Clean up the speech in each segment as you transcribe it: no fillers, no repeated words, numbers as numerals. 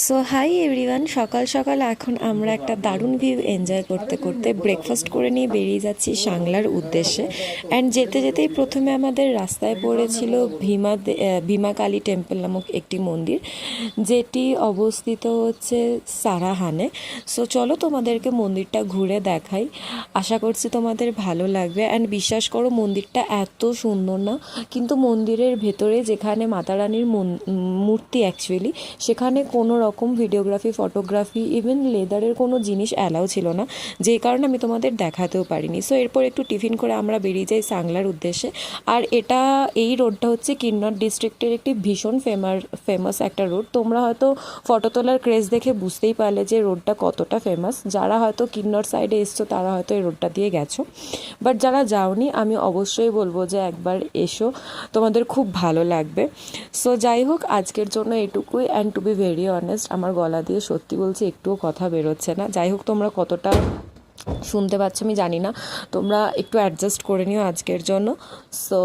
So hi everyone, সকাল সকাল এখন আমরা একটা দারুণ ভিউ এনজয় করতে করতে ব্রেকফাস্ট করে নিয়ে বেরিয়ে যাচ্ছি সাংলার উদ্দেশ্যে। অ্যান্ড যেতে যেতেই প্রথমে আমাদের রাস্তায় পড়েছিল ভীমা কালী টেম্পল নামক একটি মন্দির, যেটি অবস্থিত হচ্ছে সারাহানে। সো চলো তোমাদেরকে মন্দিরটা ঘুরে দেখাই, আশা করছি তোমাদের ভালো লাগবে। অ্যান্ড বিশ্বাস করো, মন্দিরটা এত সুন্দর না, কিন্তু মন্দিরের ভেতরে যেখানে মাতা রানীর মূর্তি অ্যাকচুয়ালি, সেখানে কোনো রকম ভিডিওগ্রাফি, ফটোগ্রাফি, ইভেন লেদারের কোনো জিনিস অ্যালাউ ছিল না, যেই কারণে আমি তোমাদের দেখাতেও পারিনি। সো এরপর একটু টিফিন করে আমরা বেরিয়ে যাই সাংলার উদ্দেশ্যে। আর এই রোডটা হচ্ছে কিন্নর ডিস্ট্রিক্টের একটি ভীষণ ফেমাস একটা রোড। তোমরা হয়তো ফটো তোলার ক্রেজ দেখে বুঝতেই পারলে যে রোডটা কতটা ফেমাস। যারা হয়তো কিন্নর সাইডে এসছো তারা হয়তো এই রোডটা দিয়ে গেছো, বাট যারা যাওনি আমি অবশ্যই বলবো যে একবার এসো, তোমাদের খুব ভালো লাগবে। সো যাই হোক, আজকের জন্য এটুকুই। And to be very honest, আমার গলা দিয়ে সত্যি বলছি একটুও কথা বেরোচ্ছে না। যাই হোক, তোমরা কতটা শুনতে পাচ্ছ আমি জানি না, তোমরা একটু অ্যাডজাস্ট করে নিও আজকের জন্য। সো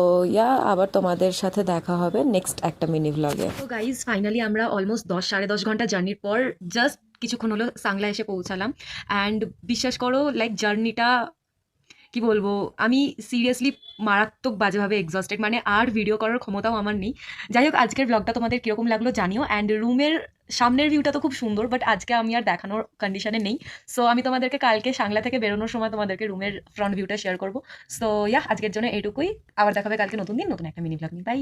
আবার তোমাদের সাথে দেখা হবে নেক্সট একটা মিনি ভ্লগে। তো গাইজ ফাইনালি আমরা অলমোস্ট 10-10.5 ঘন্টা জার্নির পর জাস্ট কিছুক্ষণ হলো সাংলা এসে পৌঁছালাম। অ্যান্ড বিশ্বাস করো, লাইক জার্নিটা কি বলবো, আমি সিরিয়াসলি মারাত্মক বাজেভাবে এক্সস্টেড, মানে আর ভিডিও করার ক্ষমতাও আমার নেই। যাই হোক, আজকের ব্লগটা তোমাদের কীরকম লাগলো জানিও। অ্যান্ড রুমের সামনের ভিউটা তো খুব সুন্দর, বাট আজকে আমি আর দেখানোর কন্ডিশনে নেই। সো আমি তোমাদেরকে কালকে সাংলা থেকে বেরোনোর সময় তোমাদেরকে রুমের ফ্রন্ট ভিউটা শেয়ার করবো। সো আজকের জন্য এটুকুই। আবার দেখাবে কালকে নতুন দিন, নতুন একটা মিনি ব্লগ নিয়ে। বাই।